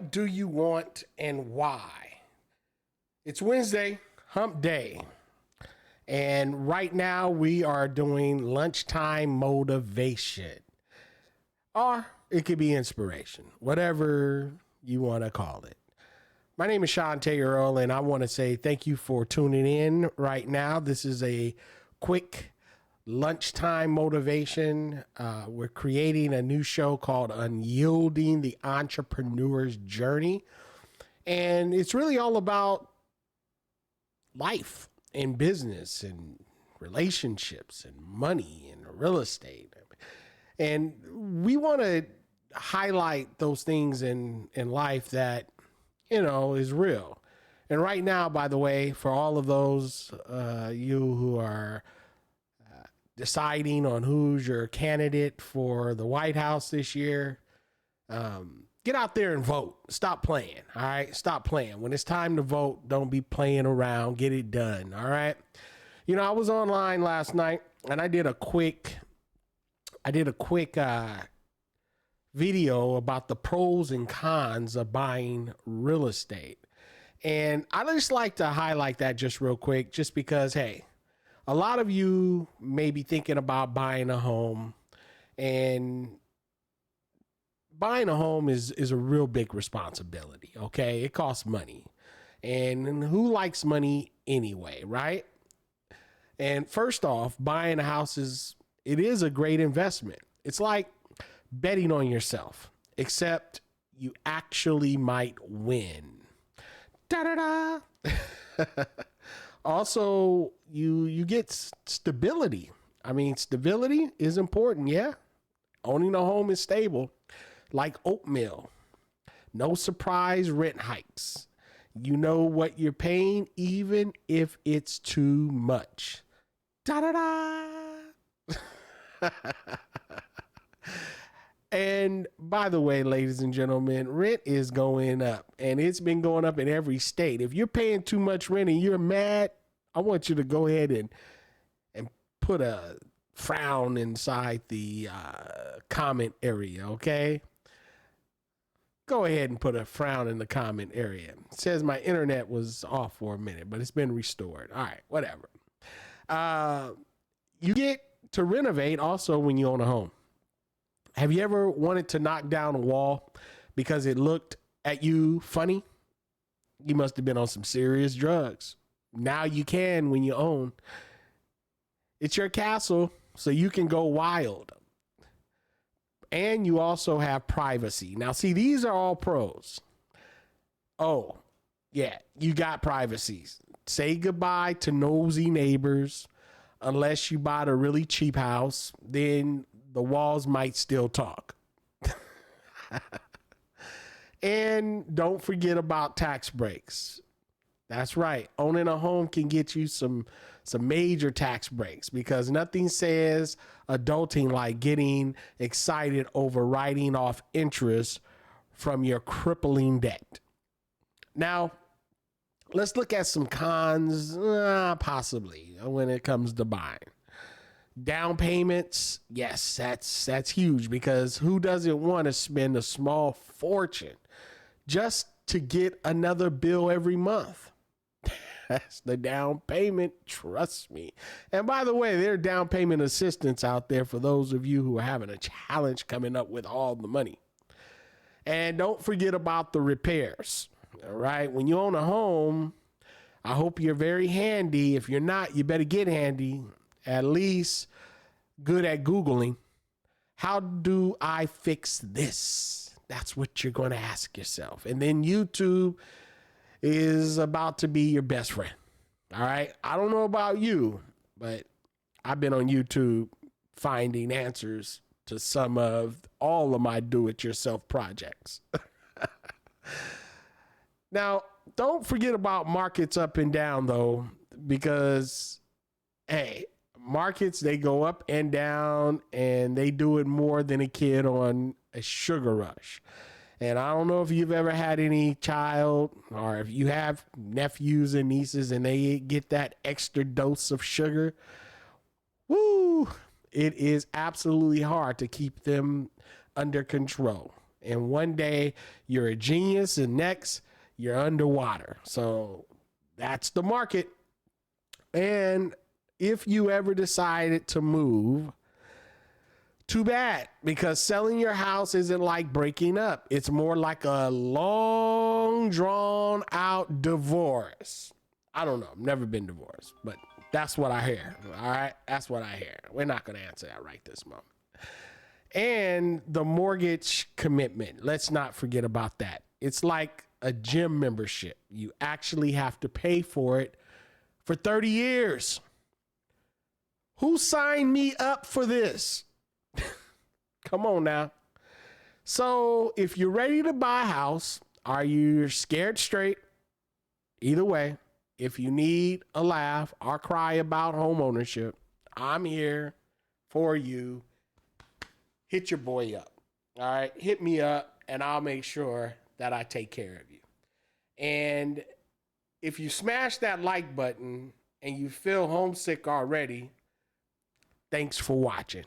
What do you want and why? It's Wednesday, hump day. And right now we are doing lunchtime motivation. Or it could be inspiration, whatever you want to call it. My name is Shantae Earl, and I want to say thank you for tuning in right now. This is a quick lunchtime motivation. We're creating a new show called Unyielding the Entrepreneur's Journey. And it's really all about life and business and relationships and money and real estate. And we want to highlight those things in life that, is real. And right now, by the way, for all of those you who are deciding on who's your candidate for the White House this year, get out there and vote. Stop playing. All right. Stop playing. When it's time to vote, don't be playing around. Get it done. All right. I was online last night and I did a quick video about the pros and cons of buying real estate. And I just like to highlight that just real quick, just because, hey, a lot of you may be thinking about buying a home, and buying a home is a real big responsibility. Okay. It costs money, and who likes money anyway, right? And first off, buying a house is a great investment. It's like betting on yourself, except you actually might win. Da-da-da. Also, you get stability. I mean, stability is important. Yeah. Owning a home is stable, like oatmeal. No surprise rent hikes. You know what you're paying, even if it's too much. Da-da-da. And by the way, ladies and gentlemen, rent is going up, and it's been going up in every state. If you're paying too much rent and you're mad, I want you to go ahead and put a frown inside the comment area, okay? Go ahead and put a frown in the comment area. It says my internet was off for a minute, but it's been restored. All right, whatever. You get to renovate also when you own a home. Have you ever wanted to knock down a wall because it looked at you funny? You must have been on some serious drugs. Now you can when you own. It's your castle, so you can go wild. And you also have privacy. Now, see, these are all pros. Oh, yeah, you got privacy. Say goodbye to nosy neighbors. Unless you bought a really cheap house, then the walls might still talk. And don't forget about tax breaks. That's right. Owning a home can get you some major tax breaks, because nothing says adulting like getting excited over writing off interest from your crippling debt. Now, let's look at some cons, possibly, when it comes to buying. Down payments, yes, that's huge, because who doesn't want to spend a small fortune just to get another bill every month? That's the down payment, trust me. And by the way, there are down payment assistance out there for those of you who are having a challenge coming up with all the money. And don't forget about the repairs. All right, when you own a home, I hope you're very handy. If you're not, you better get handy. At least good at Googling. How do I fix this? That's what you're going to ask yourself. And then YouTube is about to be your best friend. All right. I don't know about you, but I've been on YouTube finding answers to some of all of my do-it-yourself projects. Now, don't forget about markets up and down, though, because, hey, markets, they go up and down, and they do it more than a kid on a sugar rush. And I don't know if you've ever had any child, or if you have nephews and nieces and they get that extra dose of sugar. Woo! It is absolutely hard to keep them under control. And one day you're a genius and next you're underwater. So that's the market. And if you ever decided to move, too bad, because selling your house isn't like breaking up. It's more like a long, drawn out divorce. I don't know. I've never been divorced, but that's what I hear. All right. That's what I hear. We're not going to answer that right this moment. And the mortgage commitment. Let's not forget about that. It's like a gym membership. You actually have to pay for it for 30 years. Who signed me up for this? Come on now. So if you're ready to buy a house, are you scared straight? Either way, if you need a laugh or cry about home ownership, I'm here for you. Hit your boy up. All right. Hit me up and I'll make sure that I take care of you. And if you smash that like button and you feel homesick already, thanks for watching.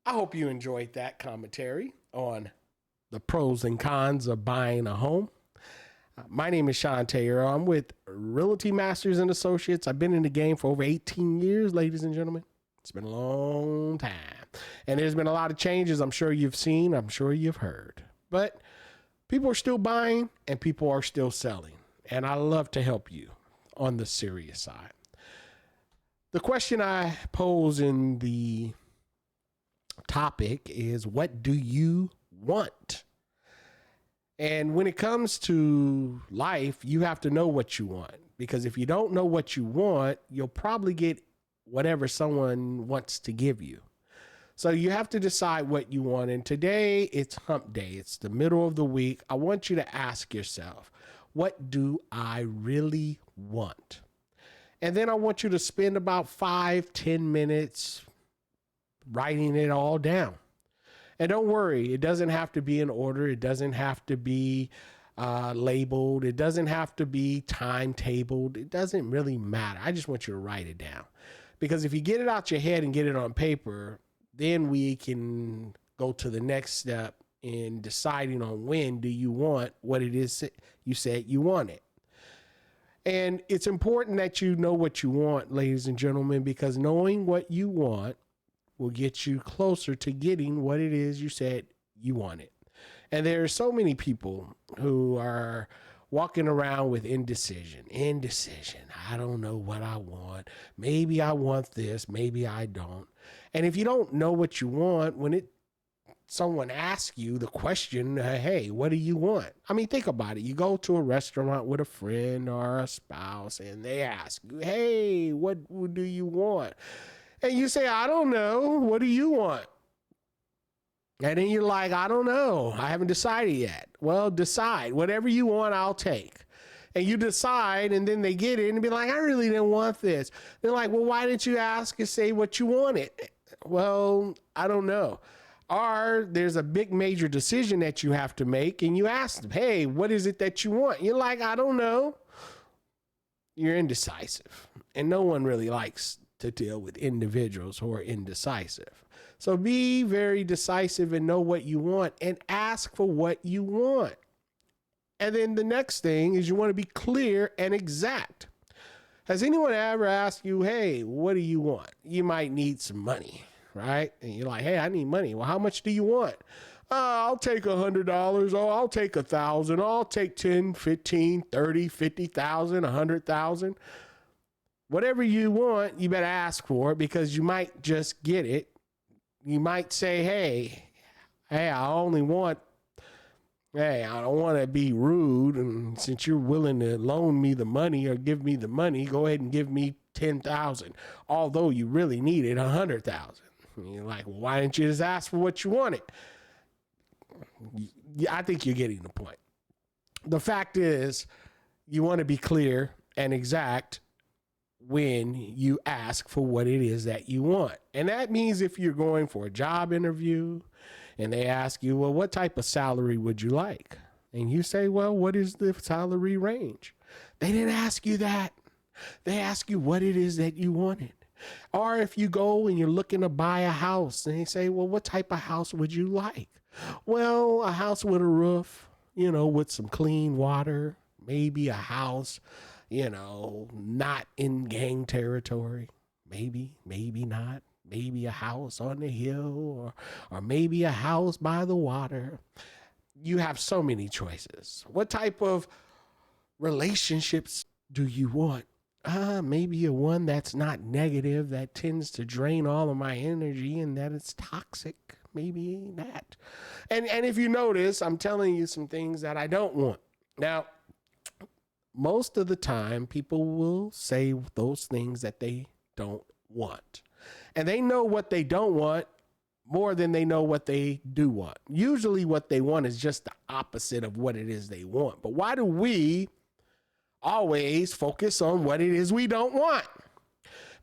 I hope you enjoyed that commentary on the pros and cons of buying a home. My name is Sean Taylor. I'm with Realty Masters and Associates. I've been in the game for over 18 years, ladies and gentlemen. It's been a long time. And there's been a lot of changes I'm sure you've seen, I'm sure you've heard. But people are still buying and people are still selling. And I love to help you on the serious side. The question I pose in the topic is, what do you want? And when it comes to life, you have to know what you want, because if you don't know what you want, you'll probably get whatever someone wants to give you. So you have to decide what you want. And today it's hump day. It's the middle of the week. I want you to ask yourself, what do I really want? And then I want you to spend about 5-10 minutes writing it all down. And don't worry, it doesn't have to be in order. It doesn't have to be labeled. It doesn't have to be timetabled. It doesn't really matter. I just want you to write it down. Because if you get it out your head and get it on paper, then we can go to the next step in deciding on when do you want what it is you said you wanted. And it's important that you know what you want, ladies and gentlemen, because knowing what you want will get you closer to getting what it is you said you wanted. And there are so many people who are walking around with indecision. I don't know what I want. Maybe I want this. Maybe I don't. And if you don't know what you want, when someone asks you the question, hey, what do you want? I mean, think about it. You go to a restaurant with a friend or a spouse and they ask you, hey, what do you want? And you say, I don't know. What do you want? And then you're like, I don't know. I haven't decided yet. Well, decide. Whatever you want, I'll take. And you decide, and then they get it and be like, I really didn't want this. They're like, well, why didn't you ask and say what you wanted? Well, I don't know. Or there's a big major decision that you have to make, and you ask them, hey, what is it that you want? You're like, I don't know. You're indecisive. And no one really likes to deal with individuals who are indecisive. So be very decisive and know what you want and ask for what you want. And then the next thing is you want to be clear and exact. Has anyone ever asked you, hey, what do you want? You might need some money, right? And you're like, hey, I need money. Well, how much do you want? I'll take $100. Oh, I'll take $1,000. I'll take 10, 15, 30, 50,000, 100,000. Whatever you want, you better ask for it, because you might just get it. You might say, hey, I don't want to be rude. And since you're willing to loan me the money or give me the money, go ahead and give me 10,000. Although you really needed 100,000. You're like, well, why didn't you just ask for what you wanted? I think you're getting the point. The fact is, you want to be clear and exact when you ask for what it is that you want. And that means if you're going for a job interview and they ask you, well, what type of salary would you like? And you say, well, what is the salary range? They didn't ask you that. They ask you what it is that you wanted. Or if you go and you're looking to buy a house and they say, well, what type of house would you like? Well, a house with a roof, with some clean water, maybe a house, not in gang territory. Maybe not. Maybe a house on the hill or maybe a house by the water. You have so many choices. What type of relationships do you want? Maybe a one that's not negative, that tends to drain all of my energy and that it's toxic. Maybe that. And if you notice, I'm telling you some things that I don't want. Now, most of the time, people will say those things that they don't want. And they know what they don't want more than they know what they do want. Usually what they want is just the opposite of what it is they want. But why do we always focus on what it is we don't want?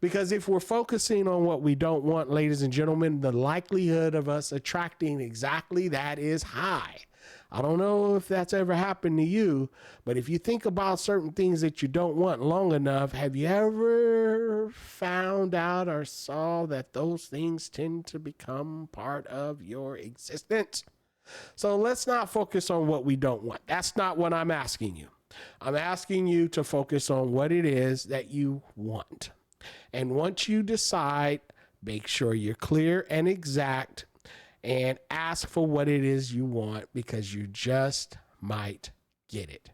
Because if we're focusing on what we don't want, ladies and gentlemen, the likelihood of us attracting exactly that is high. I don't know if that's ever happened to you, but if you think about certain things that you don't want long enough, have you ever found out or saw that those things tend to become part of your existence? So let's not focus on what we don't want. That's not what I'm asking you. I'm asking you to focus on what it is that you want. And once you decide, make sure you're clear and exact and ask for what it is you want, because you just might get it.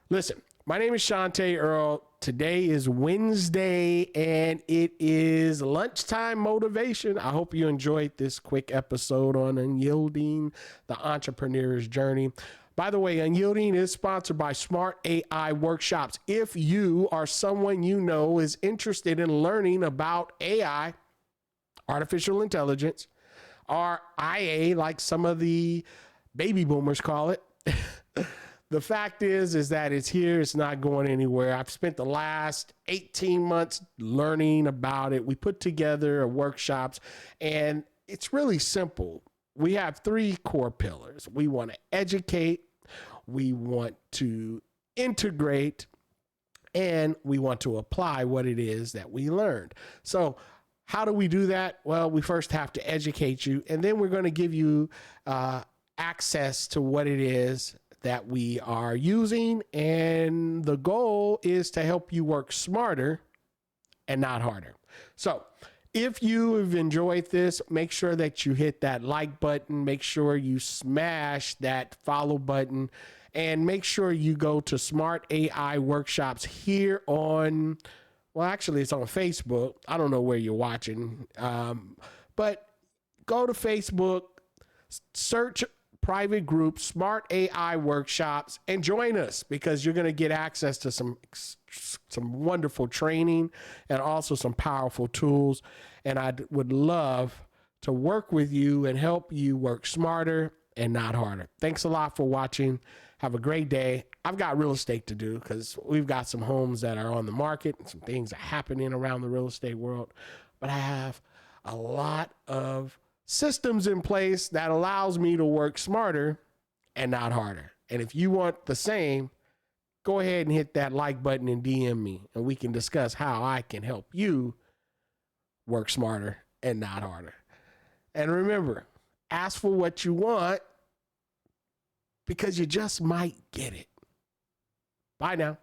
Listen, my name is Shantae Earl. Today is Wednesday and it is lunchtime motivation. I hope you enjoyed this quick episode on Unyielding, the entrepreneur's journey. By the way, Unyielding is sponsored by Smart AI Workshops. If you or someone you know is interested in learning about AI, artificial intelligence, or IA, like some of the baby boomers call it, the fact is that it's here. It's not going anywhere. I've spent the last 18 months learning about it. We put together workshops, and it's really simple. We have 3 core pillars. We want to educate, we want to integrate, and we want to apply what it is that we learned. So how do we do that? Well, we first have to educate you, and then we're going to give you access to what it is that we are using. And the goal is to help you work smarter and not harder. So if you have enjoyed this, make sure that you hit that like button, make sure you smash that follow button, and make sure you go to Smart AI Workshops here on, well, actually it's on Facebook. I don't know where you're watching, but go to Facebook, search private group, Smart AI Workshops, and join us, because you're going to get access to some wonderful training and also some powerful tools. And I would love to work with you and help you work smarter and not harder. Thanks a lot for watching. Have a great day. I've got real estate to do, because we've got some homes that are on the market and some things are happening around the real estate world. But I have a lot of systems in place that allows me to work smarter and not harder. And if you want the same, go ahead and hit that like button and DM me, and we can discuss how I can help you work smarter and not harder. And remember, ask for what you want, because you just might get it. Bye now.